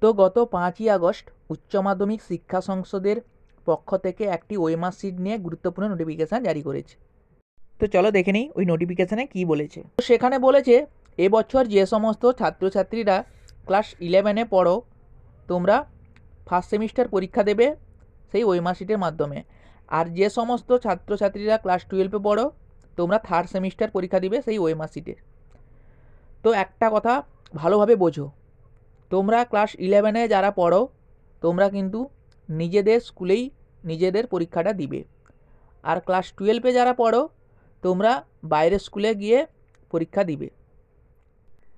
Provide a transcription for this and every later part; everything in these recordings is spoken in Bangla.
তো গত 5ই আগস্ট উচ্চ মাধ্যমিক শিক্ষা সংসদের পক্ষ থেকে একটি ওয়েমার্কশিট নিয়ে গুরুত্বপূর্ণ নোটিফিকেশান জারি করেছে। তো চলো দেখে নিই ওই নোটিফিকেশানে কী বলেছে। তো সেখানে বলেছে এবছর যে সমস্ত ছাত্রছাত্রীরা ক্লাস 11-এ পড়ো তোমরা ফার্স্ট সেমিস্টার পরীক্ষা দেবে সেই ওয়েমার্কশিটের মাধ্যমে, আর যে সমস্ত ছাত্রছাত্রীরা ক্লাস 12-এ পড়ো তোমরা থার্ড সেমিস্টার পরীক্ষা দিবে সেই ওয়েমার্কশিটের। তো একটা কথা ভালোভাবে বোঝো, তোমরা ক্লাস 11-এ যারা পড়ো তোমরা কিন্তু নিজেদের স্কুলেই নিজেদের পরীক্ষাটা দিবে, আর ক্লাস 12-এ যারা পড়ো তোমরা বাইরের স্কুলে গিয়ে পরীক্ষা দিবে।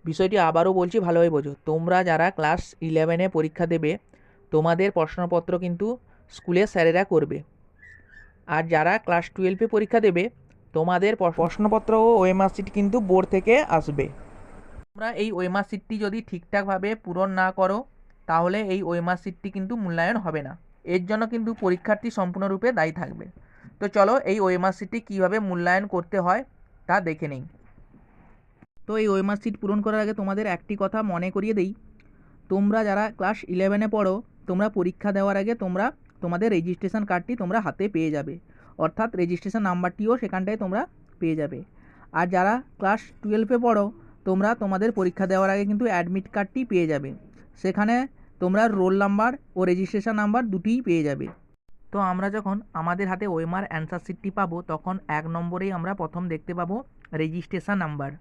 বিষয়টি আবারও বলছি, ভালোভাবে বোঝো, তোমরা যারা ক্লাস 11-এ পরীক্ষা দেবে তোমাদের প্রশ্নপত্র কিন্তু স্কুলের স্যারেরা করবে, আর যারা ক্লাস 12-এ পরীক্ষা দেবে তোমাদের প্রশ্নপত্র ও ওয়েমার্কশিট কিন্তু বোর্ড থেকে আসবে। তোমরা এই ওয়েমার্কশিটটি যদি ঠিকঠাকভাবে পূরণ না করো তাহলে এই ওয়েমার্কশিটটি কিন্তু মূল্যায়ন হবে না, এর জন্য কিন্তু পরীক্ষার্থী সম্পূর্ণরূপে দায়ী থাকবে। তো চলো এই ওয়েমার্কশিটটি কীভাবে মূল্যায়ন করতে হয় তা দেখে নিই। তো এই ওয়েমার্কশিট পূরণ করার আগে তোমাদের একটি কথা মনে করিয়ে দিই, তোমরা যারা ক্লাস 11-এ পড়ো তোমরা পরীক্ষা দেওয়ার আগে তোমরা তোমাদের রেজিস্ট্রেশন কার্ডটি তোমরা হাতে পেয়ে যাবে, অর্থাৎ রেজিস্ট্রেশন নাম্বারটিও সেখানটায় তোমরা পেয়ে যাবে। আর যারা ক্লাস 12-এ পড়ো তোমরা তোমাদের পরীক্ষা দেওয়ার আগে কিন্তু অ্যাডমিট কার্ডটি পেয়ে যাবে, সেখানে তোমরা রোল নাম্বার ও রেজিস্ট্রেশন নাম্বার দুটিই পেয়ে যাবে। তো আমরা যখন আমাদের হাতে ওএমআর অ্যান্সার শিটটি পাবো তখন 1 নম্বরেই আমরা প্রথম দেখতে পাবো রেজিস্ট্রেশন নাম্বার।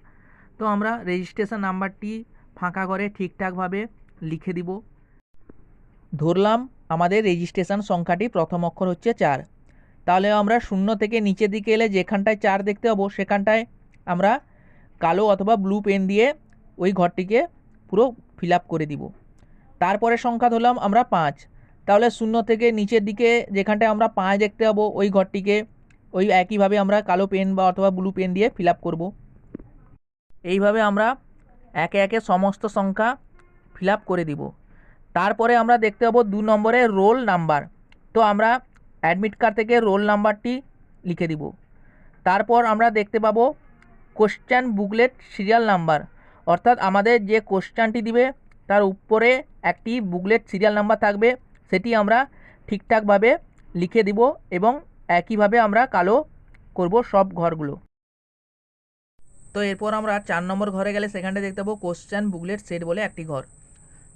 তো আমরা রেজিস্ট্রেশন নাম্বারটি ফাঁকা করে ঠিকঠাকভাবে লিখে দিব। ধরলাম আমাদের রেজিস্ট্রেশন সংখ্যাটি প্রথম অক্ষর হচ্ছে 4, তাহলে আমরা 0 থেকে নিচের দিকে এলে যেখানটায় 4 দেখতে পাবো সেখানটায় আমরা কালো অথবা ব্লু পেন দিয়ে ওই ঘরটিকে পুরো ফিল আপ করে দিব। তারপরে সংখ্যা ধরলাম আমরা 5, তাহলে 0 থেকে নিচের দিকে যেখানটায় আমরা 5 দেখতে পাবো ওই ঘরটিকে ওই একইভাবে আমরা কালো পেন বা অথবা ব্লু পেন দিয়ে ফিল আপ করবো। এইভাবে আমরা একে একে সমস্ত সংখ্যা ফিল আপ করে দিব। তারপরে আমরা দেখতে পাবো 2 নম্বরে রোল নাম্বার, তো আমরা অ্যাডমিট কার্ড থেকে রোল নাম্বারটি লিখে দিব। তারপর আমরা দেখতে পাবো কোশ্চেন বুকলেট সিরিয়াল নাম্বার, অর্থাৎ আমাদের যে কোশ্চেনটি দিবে তার উপরে একটি বুকলেট সিরিয়াল নাম্বার থাকবে, সেটি আমরা ঠিকঠাকভাবে লিখে দিব এবং একইভাবে আমরা কালো করব সব ঘরগুলো। তো এরপর আমরা 4 নম্বর ঘরে গেলে সেখানটায় দেখতে পাবো কোশ্চেন বুকলেট সেট বলে একটি ঘর,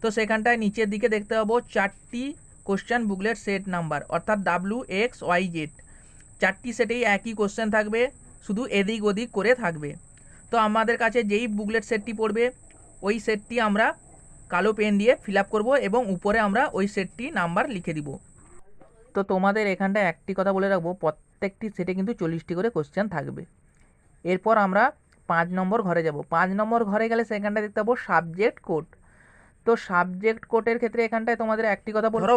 তো সেখানটায় নিচের দিকে দেখতে পাবো 4টি কোশ্চেন বুকলেট সেট নাম্বার, অর্থাৎ WXYZ 4টি সেটেই একই কোশ্চেন থাকবে, শুধু এদিক ওদিক করে থাকবে। তো আমাদের কাছে যেই বুকলেট সেটটি পড়বে ওই সেটটি আমরা কালো পেন দিয়ে ফিল আপ করবো এবং উপরে আমরা ওই সেটটি নাম্বার লিখে দিব। তো তোমাদের এখানটায় একটি কথা বলে রাখবো, প্রত্যেকটি সেটে কিন্তু 40টি করে কোশ্চেন থাকবে। এরপর আমরা 5 নম্বর ঘরে যাব। 5 নম্বর ঘরে গেলে সেখানটায় দেখতে পাবো সাবজেক্ট কোড। তো সাবজেক্ট কোডের ক্ষেত্রে এখানটায় তোমাদের একটি কথা বলো, ধরো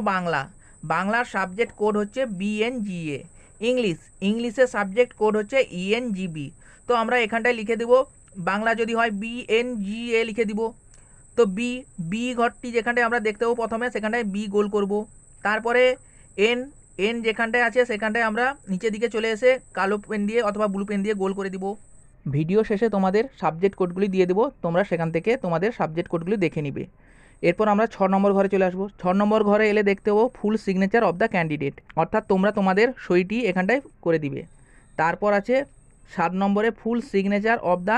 বাংলার সাবজেক্ট কোড হচ্ছে BNGA, ইংলিশের সাবজেক্ট কোড হচ্ছে ENGB। তো আমরা এখানটায় লিখে দেব, বাংলা যদি হয় BNGA লিখে দিব। তো বি ঘরটি যেখানটায় আমরা দেখতে পাবো প্রথমে সেখানটায় বি গোল করব, তারপরে এন যেখানটায় আছে সেখানটায় আমরা নিচের দিকে চলে এসে কালো পেন দিয়ে অথবা ব্লু পেন দিয়ে গোল করে দিব। ভিডিও শেষে তোমাদের সাবজেক্ট কোডগুলি দিয়ে দেবো, তোমরা সেখান থেকে তোমাদের সাবজেক্ট কোডগুলি দেখে নিবে। এরপর আমরা 6 নম্বর ঘরে চলে আসবো। 6 নম্বর ঘরে এলে দেখতে পাবো full signature of the candidate, অর্থাৎ তোমরা তোমাদের সইটি এখানটায় করে দিবে। তারপর আছে 7 নম্বরে full signature of the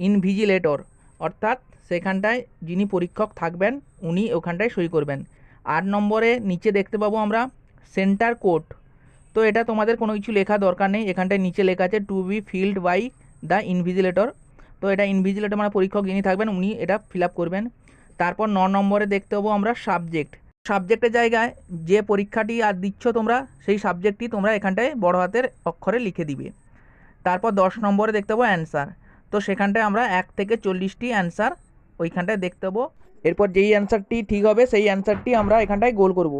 invigilator, অর্থাৎ সেখানটায় যিনি পরীক্ষক থাকবেন উনি ওখানটায় সই করবেন। 8 নম্বরে নিচে দেখতে পাবো আমরা সেন্টার কোড, তো এটা তোমাদের কোনো কিছু লেখা দরকার নেই, এখানটায় নিচে লেখা আছে to be filled by the invigilator, তো এটা ইনভিজিলেটর মানে পরীক্ষক যিনি থাকবেন উনি এটা ফিল আপ করবেন। তারপর 9 নম্বরে দেখতে পাবো আমরা সাবজেক্টের জায়গায় যে পরীক্ষাটি আর দিচ্ছ তোমরা সেই সাবজেক্টটি তোমরা এখানটায় বড় হাতের অক্ষরে লিখে দিবে। তারপর 10 নম্বরে দেখতে পাবো অ্যান্সার, তো সেখানটায় আমরা 1 থেকে 40টি অ্যান্সার ওইখানটায় দেখতে পাবো। এরপর যেই অ্যান্সারটি ঠিক হবে সেই অ্যান্সারটি আমরা এখানটায় গোল করব।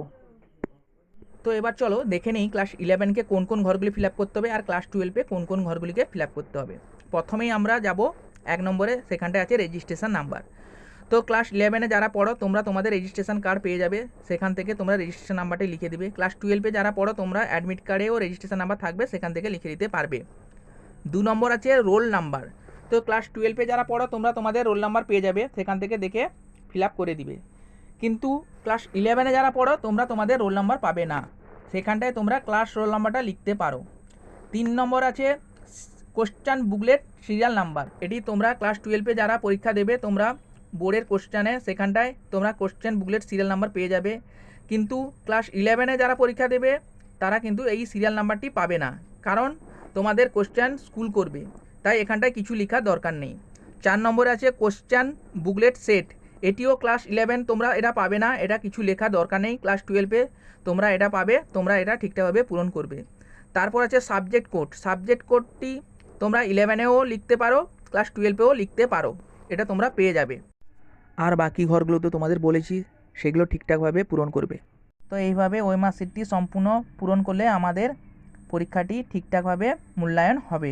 তো এবার চলো দেখে নিই ক্লাস 11কে কোন কোন ঘরগুলি ফিল আপ করতে হবে আর ক্লাস 12-এ কোন কোন ঘরগুলিকে ফিল আপ করতে হবে। প্রথমেই আমরা যাব 1 নম্বরে, সেখানটায় আছে রেজিস্ট্রেশন নাম্বার। তো ক্লাস 11-এ যারা পড়ো তোমরা তোমাদের রেজিস্ট্রেশন কার্ড পেয়ে যাবে, সেখান থেকে তোমরা রেজিস্ট্রেশন নাম্বারটি লিখে দিবে। ক্লাস 12-এ যারা পড়ো তোমরা অ্যাডমিট কার্ডেও রেজিস্ট্রেশন নাম্বার থাকবে, সেখান থেকে লিখে দিতে পারবে। 2 নম্বর আছে রোল নাম্বার, তো ক্লাস 12-এ যারা পড়ো তোমরা তোমাদের রোল নাম্বার পেয়ে যাবে, সেখান থেকে দেখে ফিল আপ করে দিবে। কিন্তু ক্লাস 11-এ যারা পড়ো তোমরা তোমাদের রোল নাম্বার পাবে না, সেখানটায় তোমরা ক্লাস রোল নাম্বারটা লিখতে পারো। 3 নম্বর আছে কোশ্চেন বুকলেট সিরিয়াল নাম্বার। এটি তোমরা ক্লাস 12-এ যারা পরীক্ষা দেবে তোমরা বোর্ডের কোশ্চেনে সেখানটায় তোমরা কোশ্চেন বুকলেট সিরিয়াল নাম্বার পেয়ে যাবে, কিন্তু ক্লাস 11-এ যারা পরীক্ষা দেবে তারা কিন্তু এই সিরিয়াল নাম্বারটি পাবে না, কারণ তোমাদের কোশ্চেন স্কুল করবে, তাই এখানটায় কিছু লেখার দরকার নেই। 4 নম্বরে আছে কোশ্চেন বুকলেট সেট। এটিও ক্লাস 11 তোমরা এটা পাবে না, এটা কিছু লেখার দরকার নেই, ক্লাস 12-এ তোমরা এটা পাবে, তোমরা এটা ঠিকঠাকভাবে পূরণ করবে। তারপর আছে সাবজেক্ট কোড। সাবজেক্ট কোডটি তোমরা 11-এও লিখতে পারো, ক্লাস 12-এও লিখতে পারো, এটা তোমরা পেয়ে যাবে। আর বাকি ঘরগুলো তো তোমাদের বলেছি, সেগুলো ঠিকঠাকভাবে পূরণ করবে। তো এইভাবে ওএমআর শিটটি সম্পূর্ণ পূরণ করলে আমাদের পরীক্ষাটি ঠিকঠাকভাবে মূল্যায়ন হবে।